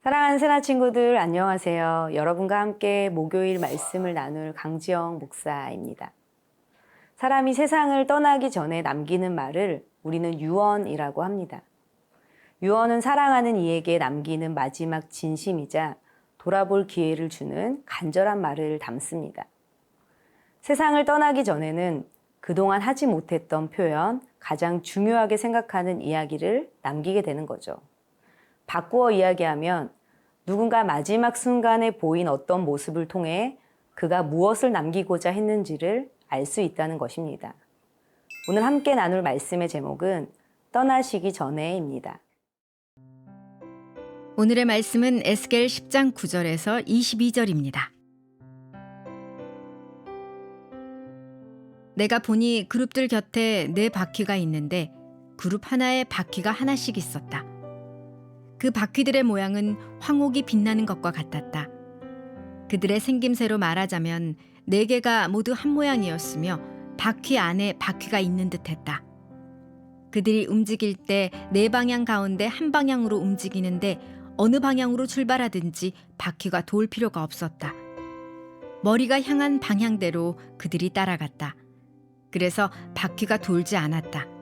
사랑하는 세나 친구들, 안녕하세요. 여러분과 함께 목요일 말씀을 나눌 강지영 목사입니다. 사람이 세상을 떠나기 전에 남기는 말을 우리는 유언이라고 합니다. 유언은 사랑하는 이에게 남기는 마지막 진심이자 돌아볼 기회를 주는 간절한 말을 담습니다. 세상을 떠나기 전에는 그동안 하지 못했던 표현, 가장 중요하게 생각하는 이야기를 남기게 되는 거죠. 바꾸어 이야기하면 누군가 마지막 순간에 보인 어떤 모습을 통해 그가 무엇을 남기고자 했는지를 알 수 있다는 것입니다. 오늘 함께 나눌 말씀의 제목은 떠나시기 전에입니다. 오늘의 말씀은 에스겔 10장 9절에서 22절입니다. 내가 보니 그룹들 곁에 4바퀴가 있는데 그룹 하나에 바퀴가 하나씩 있었다. 그 바퀴들의 모양은 황옥이 빛나는 것과 같았다. 그들의 생김새로 말하자면 4개가 모두 한 모양이었으며 바퀴 안에 바퀴가 있는 듯했다. 그들이 움직일 때 4방향 가운데 한 방향으로 움직이는데 어느 방향으로 출발하든지 바퀴가 돌 필요가 없었다. 머리가 향한 방향대로 그들이 따라갔다. 그래서 바퀴가 돌지 않았다.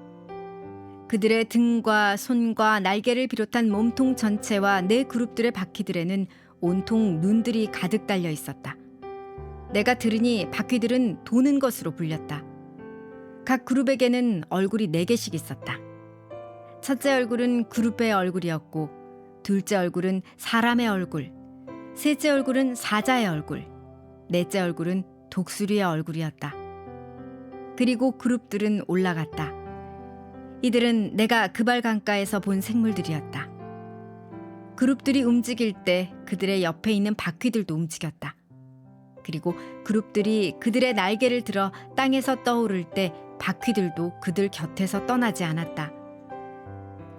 그들의 등과 손과 날개를 비롯한 몸통 전체와 4그룹들의 바퀴들에는 온통 눈들이 가득 달려 있었다. 내가 들으니 바퀴들은 도는 것으로 불렸다. 각 그룹에게는 얼굴이 4개씩 있었다. 첫째 얼굴은 그룹의 얼굴이었고, 둘째 얼굴은 사람의 얼굴, 셋째 얼굴은 사자의 얼굴, 넷째 얼굴은 독수리의 얼굴이었다. 그리고 그룹들은 올라갔다. 이들은 내가 그발 강가에서 본 생물들이었다. 그룹들이 움직일 때 그들의 옆에 있는 바퀴들도 움직였다. 그리고 그룹들이 그들의 날개를 들어 땅에서 떠오를 때 바퀴들도 그들 곁에서 떠나지 않았다.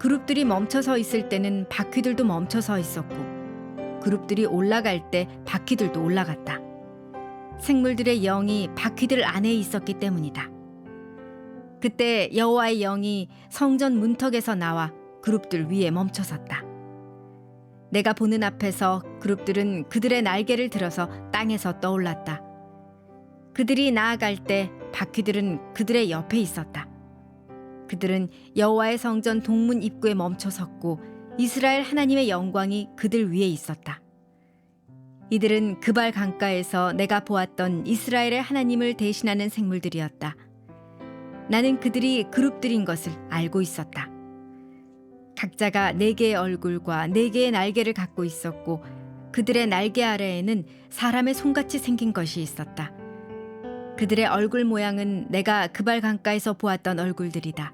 그룹들이 멈춰서 있을 때는 바퀴들도 멈춰서 있었고, 그룹들이 올라갈 때 바퀴들도 올라갔다. 생물들의 영이 바퀴들 안에 있었기 때문이다. 그때 여호와의 영이 성전 문턱에서 나와 그룹들 위에 멈춰섰다. 내가 보는 앞에서 그룹들은 그들의 날개를 들어서 땅에서 떠올랐다. 그들이 나아갈 때 바퀴들은 그들의 옆에 있었다. 그들은 여호와의 성전 동문 입구에 멈춰섰고 이스라엘 하나님의 영광이 그들 위에 있었다. 이들은 그발 강가에서 내가 보았던 이스라엘의 하나님을 대신하는 생물들이었다. 나는 그들이 그룹들인 것을 알고 있었다. 각자가 4개의 얼굴과 4개의 날개를 갖고 있었고 그들의 날개 아래에는 사람의 손같이 생긴 것이 있었다. 그들의 얼굴 모양은 내가 그발 강가에서 보았던 얼굴들이다.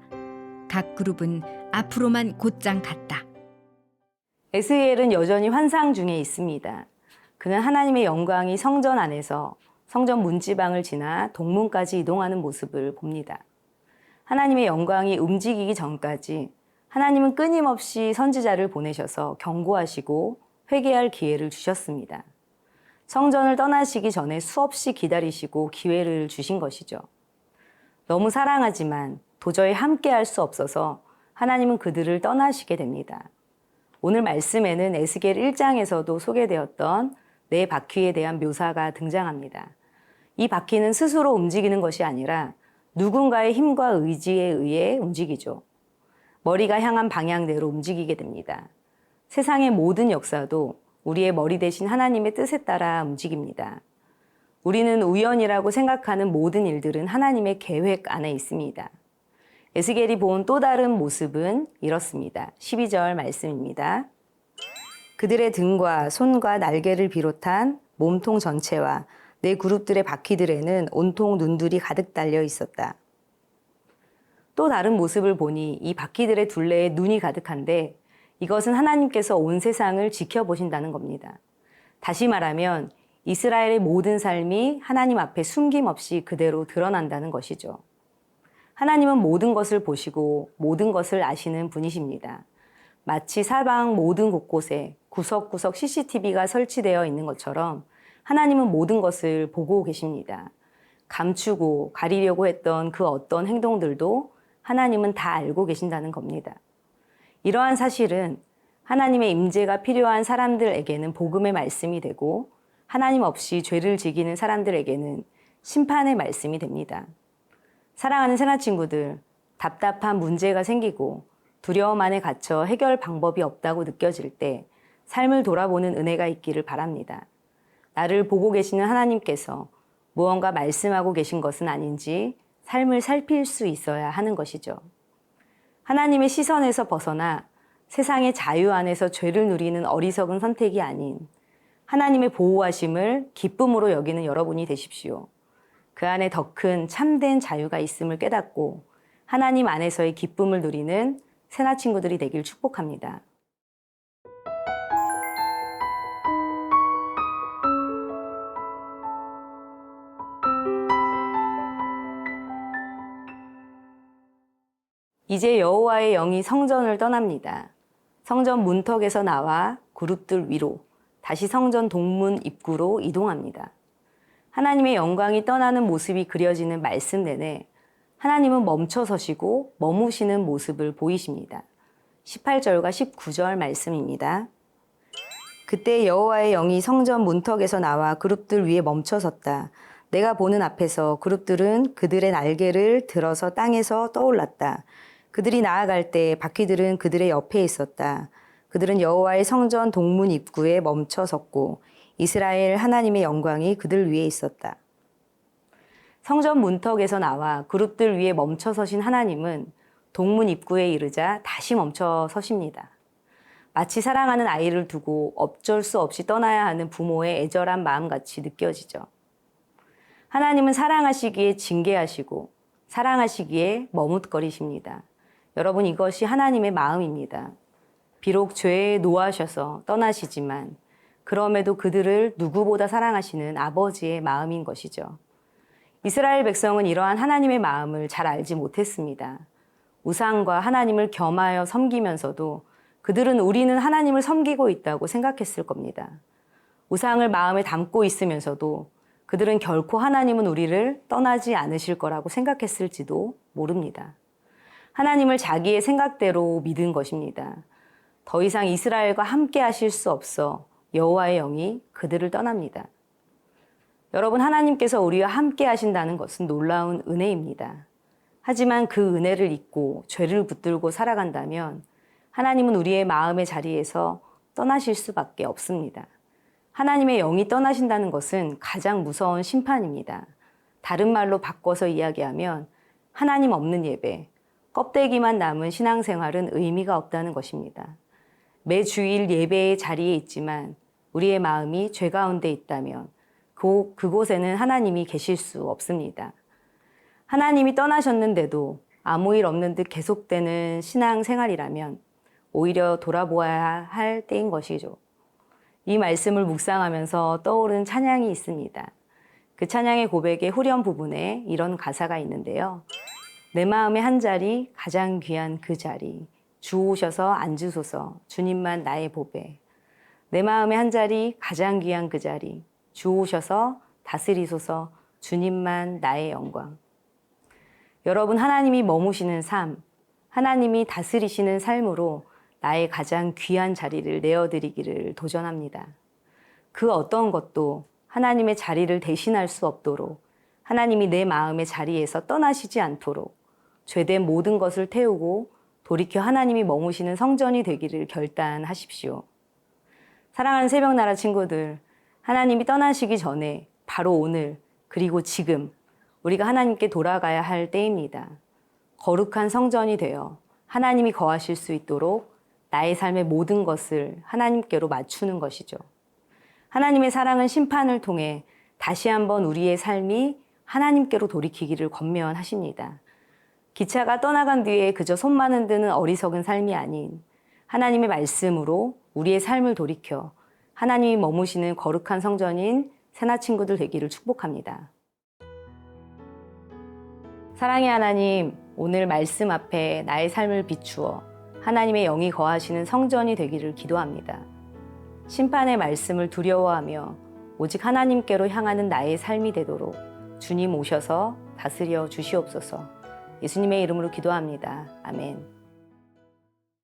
각 그룹은 앞으로만 곧장 갔다. 에스겔은 여전히 환상 중에 있습니다. 그는 하나님의 영광이 성전 안에서 성전 문지방을 지나 동문까지 이동하는 모습을 봅니다. 하나님의 영광이 움직이기 전까지 하나님은 끊임없이 선지자를 보내셔서 경고하시고 회개할 기회를 주셨습니다. 성전을 떠나시기 전에 수없이 기다리시고 기회를 주신 것이죠. 너무 사랑하지만 도저히 함께할 수 없어서 하나님은 그들을 떠나시게 됩니다. 오늘 말씀에는 에스겔 1장에서도 소개되었던 4바퀴에 대한 묘사가 등장합니다. 이 바퀴는 스스로 움직이는 것이 아니라 누군가의 힘과 의지에 의해 움직이죠. 머리가 향한 방향대로 움직이게 됩니다. 세상의 모든 역사도 우리의 머리 대신 하나님의 뜻에 따라 움직입니다. 우리는 우연이라고 생각하는 모든 일들은 하나님의 계획 안에 있습니다. 에스겔이 본 또 다른 모습은 이렇습니다. 12절 말씀입니다. 그들의 등과 손과 날개를 비롯한 몸통 전체와 4그룹들의 바퀴들에는 온통 눈들이 가득 달려 있었다. 또 다른 모습을 보니 이 바퀴들의 둘레에 눈이 가득한데 이것은 하나님께서 온 세상을 지켜보신다는 겁니다. 다시 말하면 이스라엘의 모든 삶이 하나님 앞에 숨김없이 그대로 드러난다는 것이죠. 하나님은 모든 것을 보시고 모든 것을 아시는 분이십니다. 마치 사방 모든 곳곳에 구석구석 CCTV가 설치되어 있는 것처럼 하나님은 모든 것을 보고 계십니다. 감추고 가리려고 했던 그 어떤 행동들도 하나님은 다 알고 계신다는 겁니다. 이러한 사실은 하나님의 임재가 필요한 사람들에게는 복음의 말씀이 되고 하나님 없이 죄를 지기는 사람들에게는 심판의 말씀이 됩니다. 사랑하는 새나 친구들, 답답한 문제가 생기고 두려움 안에 갇혀 해결 방법이 없다고 느껴질 때 삶을 돌아보는 은혜가 있기를 바랍니다. 나를 보고 계시는 하나님께서 무언가 말씀하고 계신 것은 아닌지 삶을 살필 수 있어야 하는 것이죠. 하나님의 시선에서 벗어나 세상의 자유 안에서 죄를 누리는 어리석은 선택이 아닌 하나님의 보호하심을 기쁨으로 여기는 여러분이 되십시오. 그 안에 더 큰 참된 자유가 있음을 깨닫고 하나님 안에서의 기쁨을 누리는 새나 친구들이 되길 축복합니다. 이제 여호와의 영이 성전을 떠납니다. 성전 문턱에서 나와 그룹들 위로 다시 성전 동문 입구로 이동합니다. 하나님의 영광이 떠나는 모습이 그려지는 말씀 내내 하나님은 멈춰 서시고 머무시는 모습을 보이십니다. 18절과 19절 말씀입니다. 그때 여호와의 영이 성전 문턱에서 나와 그룹들 위에 멈춰 섰다. 내가 보는 앞에서 그룹들은 그들의 날개를 들어서 땅에서 떠올랐다. 그들이 나아갈 때 바퀴들은 그들의 옆에 있었다. 그들은 여호와의 성전 동문 입구에 멈춰 섰고 이스라엘 하나님의 영광이 그들 위에 있었다. 성전 문턱에서 나와 그룹들 위에 멈춰 서신 하나님은 동문 입구에 이르자 다시 멈춰 서십니다. 마치 사랑하는 아이를 두고 어쩔 수 없이 떠나야 하는 부모의 애절한 마음같이 느껴지죠. 하나님은 사랑하시기에 징계하시고 사랑하시기에 머뭇거리십니다. 여러분, 이것이 하나님의 마음입니다. 비록 죄에 노하셔서 떠나시지만 그럼에도 그들을 누구보다 사랑하시는 아버지의 마음인 것이죠. 이스라엘 백성은 이러한 하나님의 마음을 잘 알지 못했습니다. 우상과 하나님을 겸하여 섬기면서도 그들은 우리는 하나님을 섬기고 있다고 생각했을 겁니다. 우상을 마음에 담고 있으면서도 그들은 결코 하나님은 우리를 떠나지 않으실 거라고 생각했을지도 모릅니다. 하나님을 자기의 생각대로 믿은 것입니다. 더 이상 이스라엘과 함께 하실 수 없어 여호와의 영이 그들을 떠납니다. 여러분, 하나님께서 우리와 함께 하신다는 것은 놀라운 은혜입니다. 하지만 그 은혜를 잊고 죄를 붙들고 살아간다면 하나님은 우리의 마음의 자리에서 떠나실 수밖에 없습니다. 하나님의 영이 떠나신다는 것은 가장 무서운 심판입니다. 다른 말로 바꿔서 이야기하면 하나님 없는 예배, 껍데기만 남은 신앙생활은 의미가 없다는 것입니다. 매 주일 예배의 자리에 있지만 우리의 마음이 죄 가운데 있다면 그곳에는 하나님이 계실 수 없습니다. 하나님이 떠나셨는데도 아무 일 없는 듯 계속되는 신앙생활이라면 오히려 돌아보아야 할 때인 것이죠. 이 말씀을 묵상하면서 떠오른 찬양이 있습니다. 그 찬양의 고백의 후렴 부분에 이런 가사가 있는데요. 내 마음의 한 자리, 가장 귀한 그 자리, 주 오셔서 앉으소서, 주님만 나의 보배. 내 마음의 한 자리, 가장 귀한 그 자리, 주 오셔서 다스리소서, 주님만 나의 영광. 여러분, 하나님이 머무시는 삶, 하나님이 다스리시는 삶으로 나의 가장 귀한 자리를 내어드리기를 도전합니다. 그 어떤 것도 하나님의 자리를 대신할 수 없도록 하나님이 내 마음의 자리에서 떠나시지 않도록 죄된 모든 것을 태우고 돌이켜 하나님이 머무시는 성전이 되기를 결단하십시오. 사랑하는 새벽나라 친구들, 하나님이 떠나시기 전에 바로 오늘 그리고 지금 우리가 하나님께 돌아가야 할 때입니다. 거룩한 성전이 되어 하나님이 거하실 수 있도록 나의 삶의 모든 것을 하나님께로 맞추는 것이죠. 하나님의 사랑은 심판을 통해 다시 한번 우리의 삶이 하나님께로 돌이키기를 권면하십니다. 기차가 떠나간 뒤에 그저 손만 흔드는 어리석은 삶이 아닌 하나님의 말씀으로 우리의 삶을 돌이켜 하나님이 머무시는 거룩한 성전인 새나 친구들 되기를 축복합니다. 사랑의 하나님, 오늘 말씀 앞에 나의 삶을 비추어 하나님의 영이 거하시는 성전이 되기를 기도합니다. 심판의 말씀을 두려워하며 오직 하나님께로 향하는 나의 삶이 되도록 주님 오셔서 다스려 주시옵소서. 예수님의 이름으로 기도합니다. 아멘.